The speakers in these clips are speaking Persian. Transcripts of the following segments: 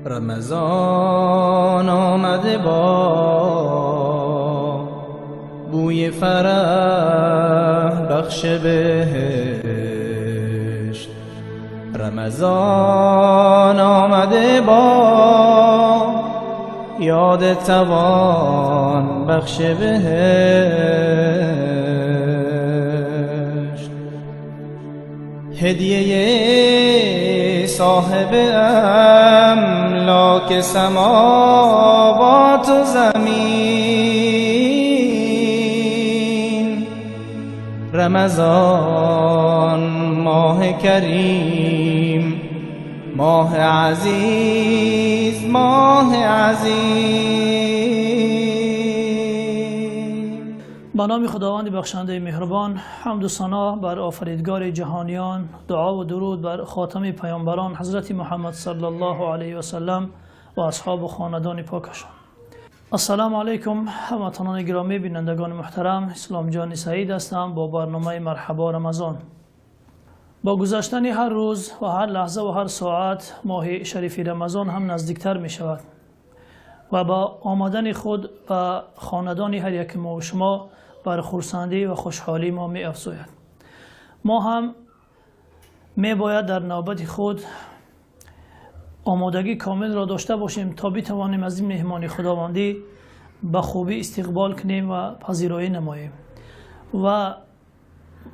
رمضان آمده با بوی فرح بخش بهشت. رمضان آمده با یاد توان بخش بهشت. هدیه صاحب املاک سماوات و زمین. رمضان ماه کریم، ماه عزیز، ماه عزیز. به نام خداوند بخشنده مهربان، حمد و ثنا بر آفریدگار جهانیان، دعا و درود بر خاتم پیامبران حضرت محمد صلی الله علیه و سلم و اصحاب و خاندان پاکشان. السلام علیکم هموطنان گرامی، بینندگان محترم. اسلام جان سعید هستم با برنامه مرحبا رمضان. با گذشتن هر روز و هر لحظه و هر ساعت ماه شریف رمضان هم نزدیکتر می شود و با آمدن خود و خاندان هر یک ما و شما بر خرسندی و خوشحالی ما می افزاید. ما هم می باید در نوبت خود آمادگی کامل را داشته باشیم تا بتوانیم از این مهمانی خداوندی به خوبی استقبال کنیم و پذیرایی نماییم و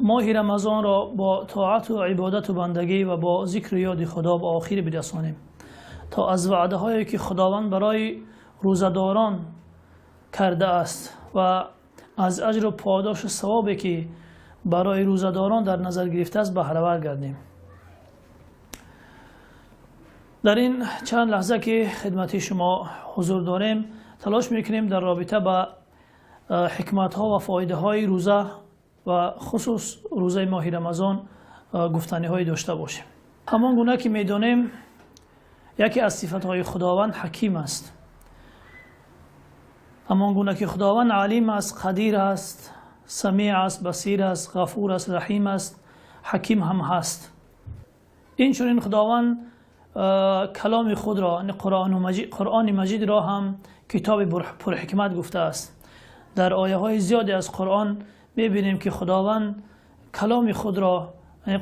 ماه رمضان را با طاعت و عبادت و بندگی و با ذکر و یاد خدا به آخر برسانیم تا از وعده هایی که خداوند برای روزداران کرده است و از اجر و پاداش و ثوابی که برای روزداران در نظر گرفته است بهره ور گردیم. در این چند لحظه که خدمت شما حضور داریم تلاش میکنیم در رابطه با حکمت ها و فایده های روزه و خصوص روزه ماه رمضان گفتنی های داشته باشیم. همان گونه که میدانیم یکی از صفت های خداوند حکیم است. همان گونه که خداوند علیم است، قدیر است، سمیع است، بصیر است، غفور است، رحیم است، حکیم هم هست. این چنین خداوند کلام خود را، قرآن مجید را هم کتاب پر حکمت گفته است. در آیه های زیادی از قرآن میبینیم که خداوند کلام خود را،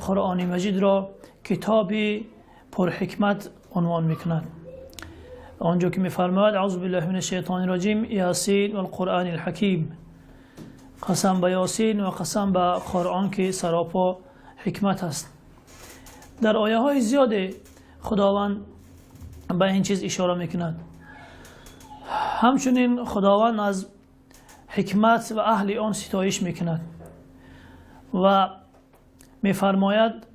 قرآن مجید را کتاب پر حکمت عنوان میکند. آنجا که میفرماید اعوذ بالله من الشیطان الرجیم یاسین و القرآن الحکیم، قسم به یاسین و قسم به قرآن که سراپا حکمت است. در آیه های زیادی خداوند به این چیز اشاره میکند. همچنین خداوند از حکمت و اهل آن ستایش میکند و میفرماید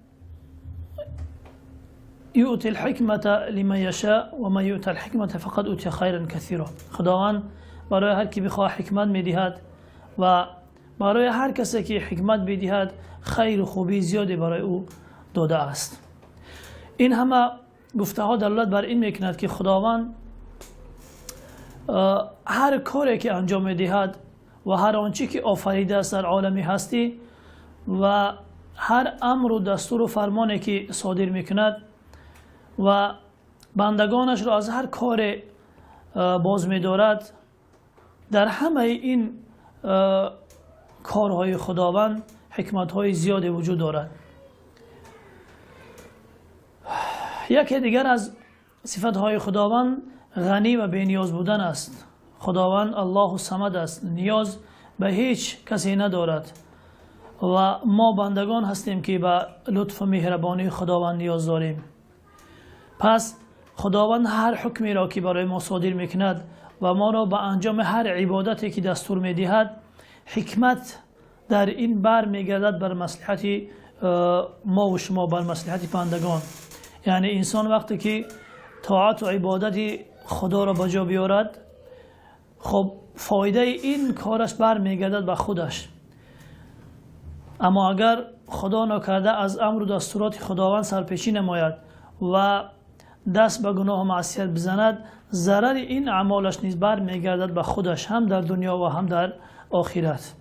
یؤتی الحکمت لمن یشاء و من یؤت الحکمت فقد اوتی خیرا کثیرا. خداوند برای هر کی بخواه حکمت میدهد و برای هر کسی که حکمت بدهد خیر و خوبی زیادی برای او داده است. این همه گفته ها دلالت بر این میکند که خداوند هر کاری که انجام میدهد و هر آنچه که آفریده است در عالم هستی و هر امر و دستور و فرمانی که صادر میکند و بندگانش را از هر کار باز می‌دارد، در همه این کارهای خداوند حکمت‌های زیادی وجود دارد. یکی دیگر از صفت‌های خداوند غنی و بی‌نیاز بودن است. خداوند الله الصمد است، نیاز به هیچ کسی ندارد و ما بندگان هستیم که به لطف و مهربانی خداوند نیاز داریم. پس خداوند هر حکمی را که برای ما صادر میکند و ما را به انجام هر عبادتی که دستور میدهد، حکمت در این بر میگردد بر مصلحت ما و شما، بر مصلحت بندگان. یعنی انسان وقتی که طاعت و عبادت خدا را به جا بیارد، خب فایده این کارش بر میگردد به خودش. اما اگر خدا نکرده از امر و دستورات خداوند سرپیچی نماید و دست به گناه و معصیت بزند، ضرر این اعمالش نیز بر میگردد به خودش، هم در دنیا و هم در آخرت،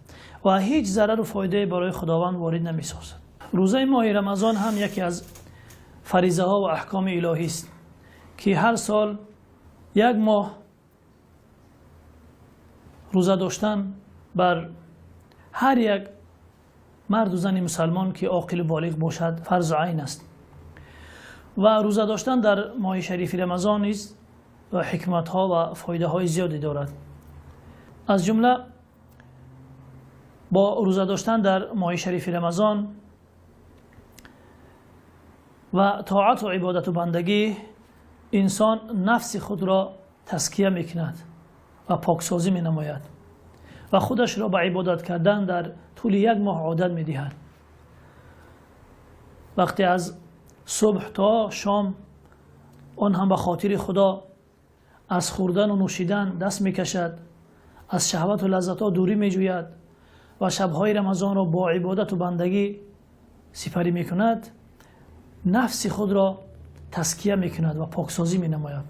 و هیچ ضرر و فایده برای خداوند وارد نمی‌سازد. روزه ماه رمضان هم یکی از فریضه ها و احکام الهی است که هر سال 1 ماه روزه داشتن بر هر یک مرد و زن مسلمان که عاقل و بالغ باشد فرض عین است. و روزه داشتن در ماه شریف رمضان نیز و حکمت ها و فایده های زیادی دارد. از جمله با روزه داشتن در ماه شریف رمضان و طاعت و عبادت و بندگی انسان نفس خود را تزکیه میکند و پاکسازی می نماید و خودش را به عبادت کردن در طول 1 ماه عادت می دهد. وقتی از صبح تا شام آن هم به خاطر خدا از خوردن و نوشیدن دست می کشد، از شهوت و لذت ها دوری می جوید و شبهای رمضان را با عبادت و بندگی سپری می کند، نفس خود را تزکیه می کند و پاکسازی می نماید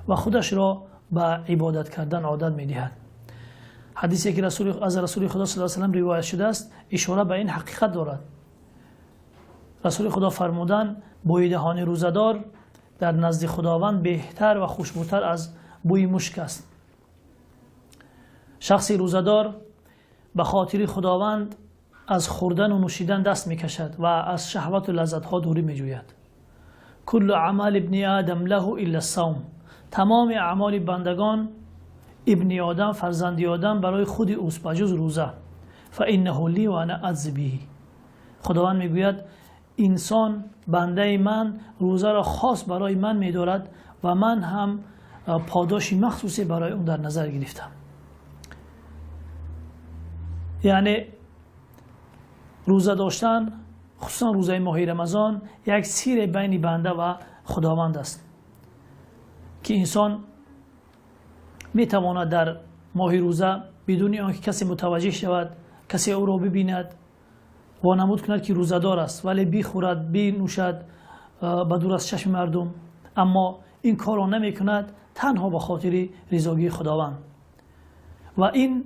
و خودش را به عبادت کردن عادت می دهد. حدیثی که از رسول خدا صلی الله علیه و سلم روایت شده است اشاره به این حقیقت دارد. رسول خدا فرمودند بوی دهان روزه‌دار در نزد خداوند بهتر و خوشبوتر از بوی مشک است. شخصی روزه‌دار به خاطر خداوند از خوردن و نوشیدن دست می کشد و از شهوت و لذت ها دوری می جوید. کل عمل ابن آدم له الا الصوم. تمام اعمال بندگان ابن آدم، فرزند آدم، برای خود اوست بجز روزه. فانه لی و انا اجزی به. خداوند میگوید انسان بنده من روزه را خاص برای من می‌دارد و من هم پاداشی مخصوصی برای اون در نظر گرفتم. یعنی روزه داشتن، خصوصا روزه ماه رمضان، یک سیر بین بنده و خداوند است که انسان میتواند در ماه روزه بدون آنکه کسی متوجه شود، کسی او را ببیند، وانمود کند که روزه‌دار است، ولی بخورد، بنوشد به دور از چشم مردم، اما این کار را نمی کند تنها به خاطر رضایت خداوند. و این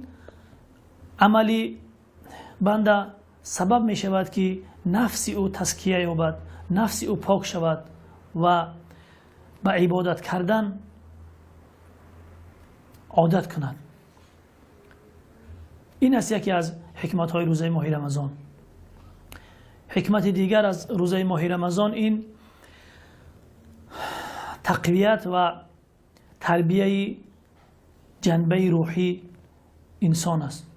عملی بنده سبب می شود که نفس او تزکیه یابد، نفس او پاک شود و به عبادت کردن عادت کند. این است یکی از حکمت های روزه ماه رمضان. حکمت دیگر از روزه ماه رمضان این تقویت و تربیه جنبه روحی انسان است.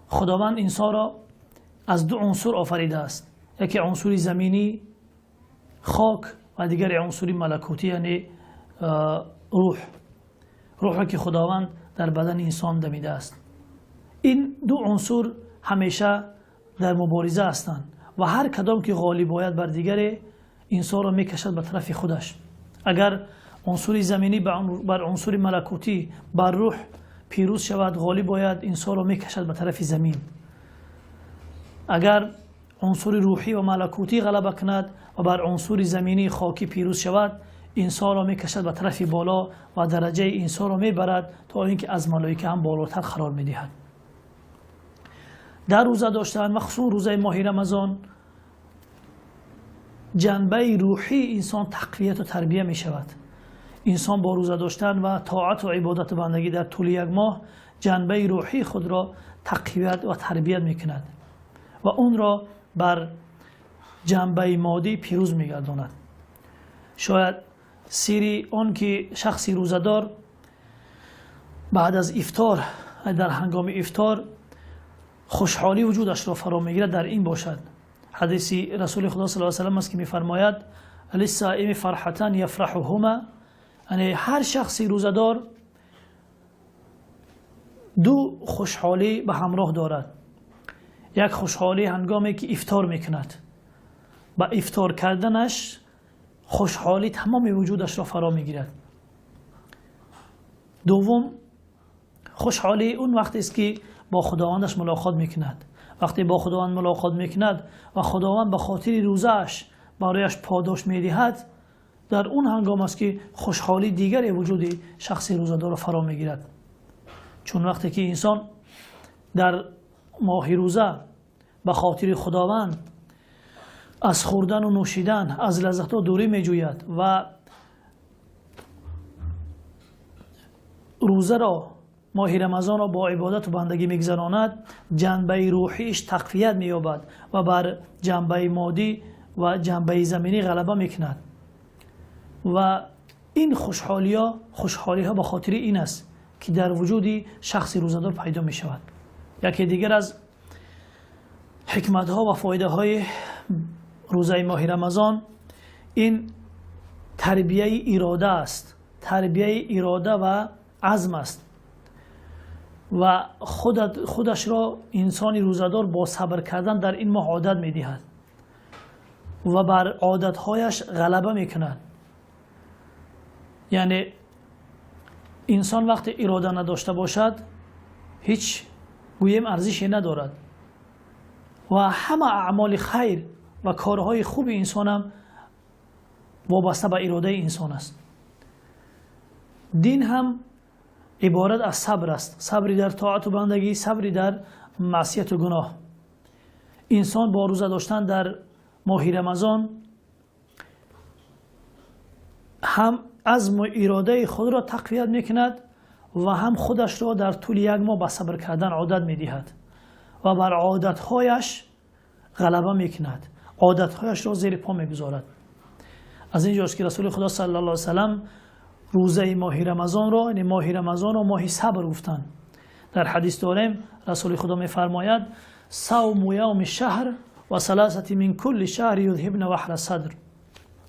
خداوند انسان را از 2 عنصر آفریده است، یکی عنصر زمینی خاک و دیگر عنصر ملکوتی یعنی روحی که خداوند در بدن انسان دمیده است. این 2 عنصر همیشه در مبارزه هستند و هر کدام که غالب باید بر دیگر انسان را میکشد به طرف خودش. اگر عنصر زمینی بر عنصر ملکوتی بر روح پیروز شود، غالب باید انسان را میکشد به طرف زمین. اگر عنصر روحی و ملکوتی غلبه کند و بر عنصر زمینی خاکی پیروز شود، انسان را میکشد به طرف بالا و درجه انسان را میبرد تا اینکه از ملائکه هم بالاتر قرار میدهد. در روزه داشتن و خصوصا روزه ماه رمضان جنبه روحی انسان تقویت و تربیه می شود. انسان با روزه داشتن و طاعت و عبادت بندگی در طول 1 ماه جنبه روحی خود را تقویت و تربیت می کند و اون را بر جنبه مادی پیروز می گرداند. شاید سیری آن که شخصی روزه دار بعد از افطار در هنگام افطار خوشحالی وجودش را فرا میگیرد در این باشد. حدیث رسول خدا صلی الله علیه و سلم است که میفرماید للصائم فرحتان یفرحهما، یعنی هر شخصی روزه‌دار 2 خوشحالی به همراه دارد. یک خوشحالی هنگامی که افطار میکند، با افطار کردنش خوشحالی تمام وجودش را فرا میگیرد. دوم خوشحالی اون وقت است که با خداوندش ملاقات میکند. وقتی با خداوند ملاقات میکند و خداوند به خاطر روزهش برایش پاداش میدهد، در اون هنگام است که خوشحالی دیگری وجود شخص روزه‌دار را فرا میگیرد. چون وقتی که انسان در ماه روزه به خاطر خداوند از خوردن و نوشیدن از لذت‌ها دوری میجوید و روزه را ماه رمضان را با عبادت و بندگی میگذراند جنبه روحیش تقویت مییابد و بر جنبه مادی و جنبه زمینی غلبه میکند و این خوشحالی ها به خاطر این است که در وجود شخص روزه‌دار پیدا می شود. یکی دیگر از حکمت ها و فایده های روزه ماه رمضان این تربیه اراده است، تربیه اراده و عزم است و خودش را انسان روزه‌دار با صبر کردن در این ماه عادت می دهد و بر عادتهایش غلبه می کند. یعنی انسان وقتی اراده نداشته باشد هیچ گویم ارزشی ندارد و همه اعمال خیر و کارهای خوب انسان هم وابسته به اراده انسان است. دین هم عبارت از صبر است، صبری در طاعت و بندگی، صبری در معصیت و گناه. انسان با روزه داشتن در ماه رمضان هم عزم و اراده خود را تقویت میکند و هم خودش را در طول یک ماه به صبر کردن عادت میدهد و بر عادتهایش غلبه میکند، عادتهایش را زیر پا میگذارد. از اینجاست که رسول خدا صلی الله علیه و سلم روزه ماه رمضان را، یعنی ماه رمضان را ماه صبر گفتند. در حدیث داریم رسول خدا میفرماید صوم یوم الشهر و ثلاثه من کل شهر یذهبن وحر الصدر.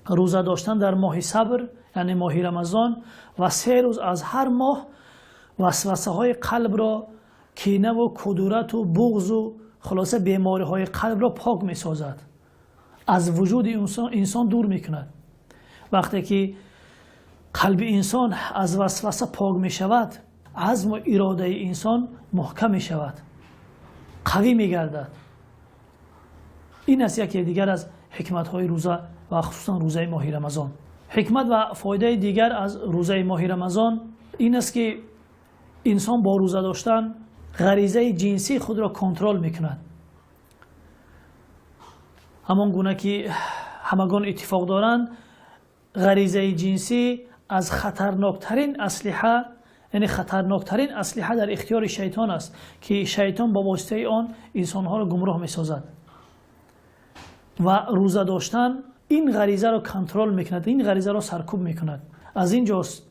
روزه داشتن در ماه صبر یعنی ماه رمضان و 3 روز از هر ماه وسوسه های قلب را، کینه و کدورت و بغض و خلاصه بیماری های قلب را پاک می سازد، از وجود انسان دور می کند. وقتی که قلب انسان از وسوسه پاک می شود عزم و اراده انسان محکم می شود، قوی می گردد. این است یکی دیگر از حکمت های روزه و خصوصا روزه ماه رمضان. حکمت و فایده دیگر از روزه ماه رمضان این است که انسان با روزه داشتن غریزه جنسی خود را کنترل میکند. همان گونه که همگان اتفاق دارند غریزه جنسی از خطرناکترین اسلحه، یعنی خطرناکترین اسلحه در اختیار شیطان است که شیطان با واسطه آن انسانها را گمراه میسازد و روزه داشتن این غریزه را کنترل میکند، این غریزه را سرکوب میکند. از اینجاست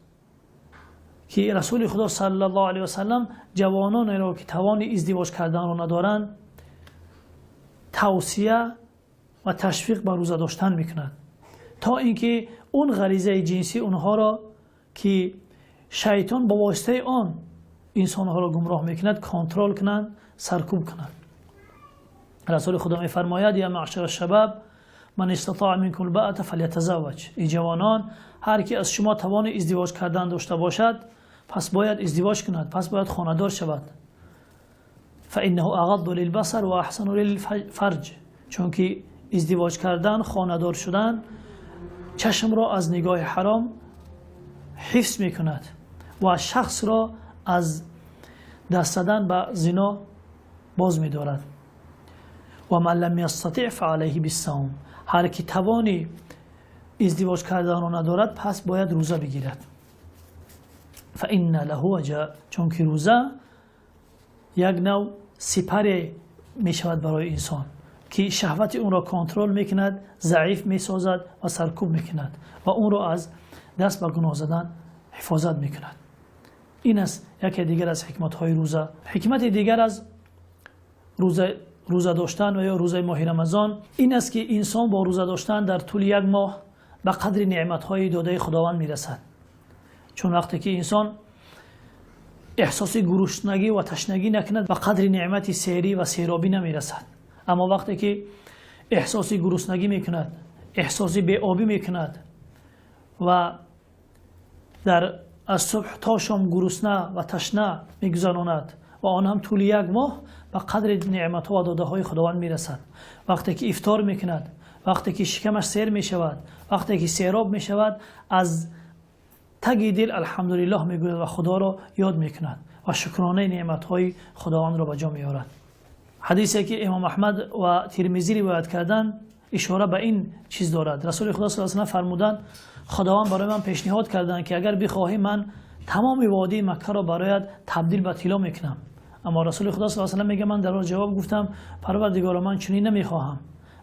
که رسول خدا صلی الله علیه و سلم جوانان را که توان ازدواج کردن را ندارند توصیه و تشویق به روزه داشتن میکند تا اینکه اون غریزه جنسی اونها را که شیطان با واسطه آن انسانها را گمراه میکند کنترل کنند، سرکوب کنند. رسول خدا میفرماید یا معشر الشباب من استطاع منکم الباءة فلیتزوج. ای جوانان، هر کی از شما توان ازدواج کردن داشته باشد پس باید ازدواج کند، پس باید خانه‌دار شود. فانه اغض للبصر و احسن للفرج. چون که ازدواج کردن، خانه‌دار شدن چشم را از نگاه حرام حفظ میکند و شخص را از دست دادن به زنا باز می‌دارد. و من لم یستطع فعلیه بالصوم. هر کی توانی ازدواج کردن را ندارد پس باید روزه بگیرد. فإن له وجا. چون که روزه یک نوع سپر می شود برای انسان که شهوت اون را کنترل میکند، ضعیف میسازد و سرکوب میکند و اون را از دست به گناه زدن حفاظت میکند. این است یکی دیگر از حکمت های روزه. حکمت دیگر از روزه داشتن و یا روزه ماه رمضان این است که انسان با روزه داشتن در طول یک ماه به قدر نعمت های داده خداوند میرسد. چون وقتی که انسان احساس گرسنگی و تشنگی نکند به قدر نعمت سحری و سیرابی نمیرسد. اما وقتی که احساس گرسنگی میکند، احساس بی‌آبی میکند و در از صبح تا شام گرسنه و تشنه میگذراند و آن هم طول یک ماه به قدر نعمت ها و داده های خداوند میرسد. وقتی که افطار میکند، وقتی که شکمش سیر میشود، وقتی که سیراب میشود، از تگ دل الحمدلله میگوید و خدا را یاد میکند و شکرانه نعمت های خداوند را به جا میآورد. حدیثی که امام احمد و ترمذی روایت کردن اشاره به این چیز دارد. رسول خدا صلی الله علیه و سلم فرمودند خداوند برای من پیشنهاد کردند که اگر بخواهی من تمام وادی مکه را برایت تبدیل به طلا میکنم. اما رسول خدا صلی الله علیه و میگه من در جواب گفتم پروردگار من چنین نمیخواهم،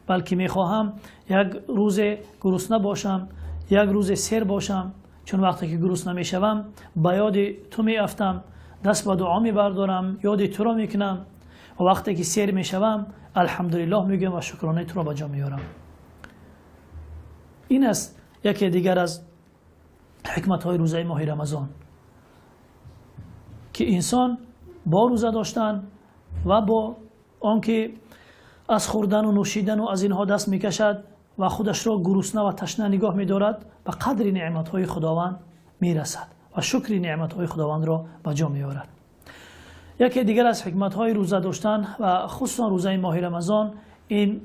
بلکه میخواهم یک روز گرسنه باشم، یک روز سیر باشم، چون وقتی که گرسنه میشوم به یاد تو میافتم، دست به دعا میبردارم، یاد تو را میکنم و وقتی که سیر میشوم الحمدلله میگم و شکرانه تو را به جا میارم. این است یکی دیگر از حکمت های روزه ماه رمضان که انسان با روزه داشتن و با آنکه از خوردن و نوشیدن و از اینها دست میکشد و خودش را گرسنه و تشنه نگاه میدارد به قدر نعمت های خداوند میرسد و شکر نعمت های خداوند را به جا میآورد. یکی دیگر از حکمت های روزه داشتن و خصوصا روزه ماه رمضان این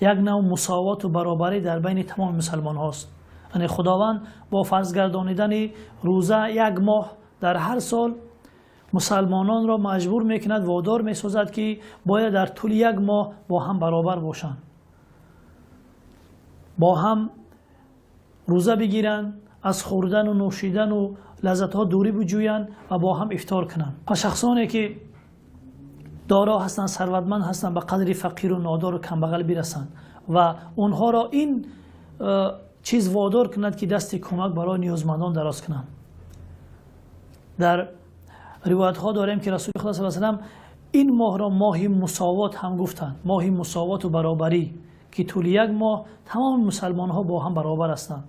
یک نوع مساوات و برابری در بین تمام مسلمان هاست. یعنی خداوند با فرض گردانیدن روزه یک ماه در هر سال مسلمانان را مجبور میکند، وادار میسازد که باید در طول یک ماه با هم برابر باشند، با هم روزه بگیرند، از خوردن و نوشیدن و لذت ها دوری بجویند و با هم افطار کنند. و شخصانی که دارا هستند، ثروتمند هستند، به قدر فقیر و نادار و کمبغل برسند و اونها را این چیز وادار کند که دست کمک برای نیازمندان دراز کنند. در روایت ها داریم که رسول خدا صلی الله علیه و سلم این ماه را ماه مساوات هم گفتند، ماه مساوات و برابری، که طول یک ماه تمام مسلمان ها با هم برابر هستند.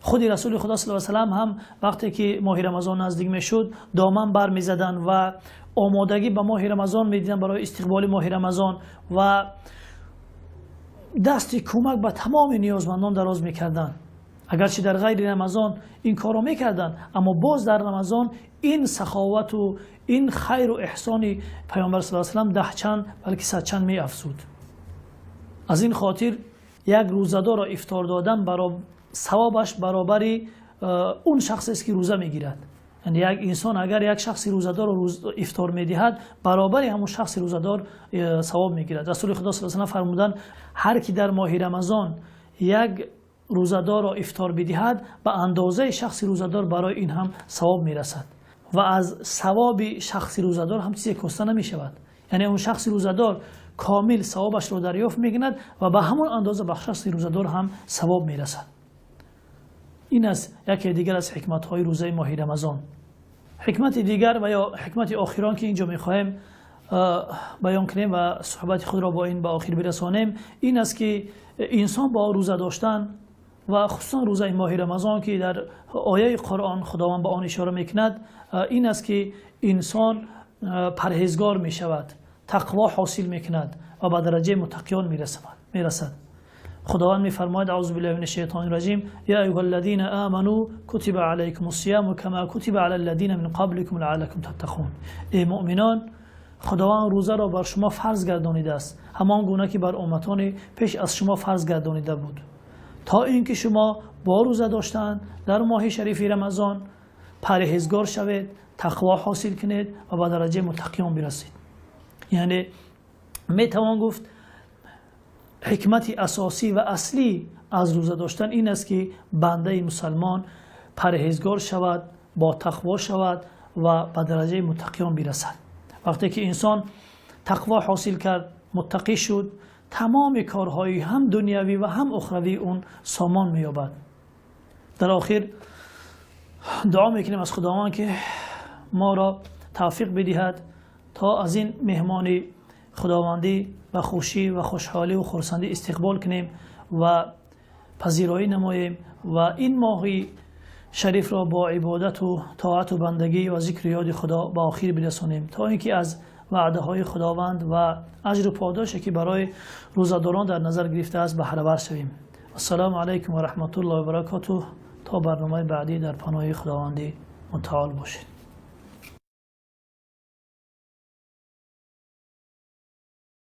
خود رسول خدا صلی الله علیه و سلم هم وقتی که ماه رمضان نزدیک میشد دامن بر میزدند و آمادگی به ماه رمضان میدیدند برای استقبال ماه رمضان و دست کمک به تمام نیازمندان دراز میکردند. اگرچه در غیر رمضان این کارو میکردند، اما باز در رمضان این سخاوت و این خیر و احسان پیامبر صلی الله علیه و سلم 10 چند بلکه 100 چند می افزود. از این خاطر یک روزه‌دار را افطار دادن ثوابش برابری اون شخصی است که روزه میگیرد. یعنی یک انسان اگر یک شخصی روزه‌دار رو افطار میدهد برابری همون شخصی روزه‌دار ثواب میگیرد. رسول خدا صلی الله علیه و سلم فرمودند هر کی در ماه رمضان یک روزه‌دار را افطار بدهد به اندازه شخصی روزه‌دار برای این هم ثواب میرسد و از ثواب شخصی روزه‌دار هم چیزی کاسته نمیشود. یعنی اون شخصی روزه‌دار کامل ثوابش رو دریافت میکند و به همون اندازه به شخصی روزه‌دار هم ثواب میرسد. این است یکی دیگر از حکمت های روزه ماه رمضان. حکمت دیگر و یا حکمت آخران که اینجا میخوایم بیان کنیم و صحبت خود را با این به آخر برسانیم این است که انسان با روزه داشتن و خصوصا روزه ماه رمضان که در آیه قرآن خداوند به آن اشاره میکند این است که انسان پرهیزگار میشود، تقوا حاصل میکند و به درجه متقیان میرسد. خداوند میفرماید اعوذ بالله من الشیطان الرجیم یا ایها الذین آمنوا کتب علیکم الصیام کما کتب علی الذین من قبلکم لعلکم تتقون. ای مؤمنان، خداوند روزه را بر شما فرض گردانیده است همان گونه که بر امتان پیش از شما فرض گردانیده بود تا اینکه شما با روزه داشتن در ماه شریف رمضان پرهیزگار شوید، تقوا حاصل کنید و به درجه متقیان برسید. یعنی میتوان گفت حکمت اساسی و اصلی از روزه داشتن این است که بنده مسلمان پرهیزگار شود، با تقوا شود و به درجه متقیان برسد. وقتی که انسان تقوا حاصل کرد، متقی شد، تمام کارهای هم دنیوی و هم اخروی اون سامان می‌یابد. در آخر دعا میکنیم از خداوند که ما را توفیق بدهد تا از این مهمانی خداوندی و خوشی و خوشحالی و خرسندی استقبال کنیم و پذیرایی نماییم و این ماهی شریف را با عبادت و طاعت و بندگی و ذکر یاد خدا به آخر برسانیم تا اینکه از وعده های خداوند و اجر و پاداشی که برای روزه‌داران در نظر گرفته است بهره ور شویم. السلام علیکم و رحمت الله و برکاته. تا برنامه بعدی در پناه خداوندی متعال باشید.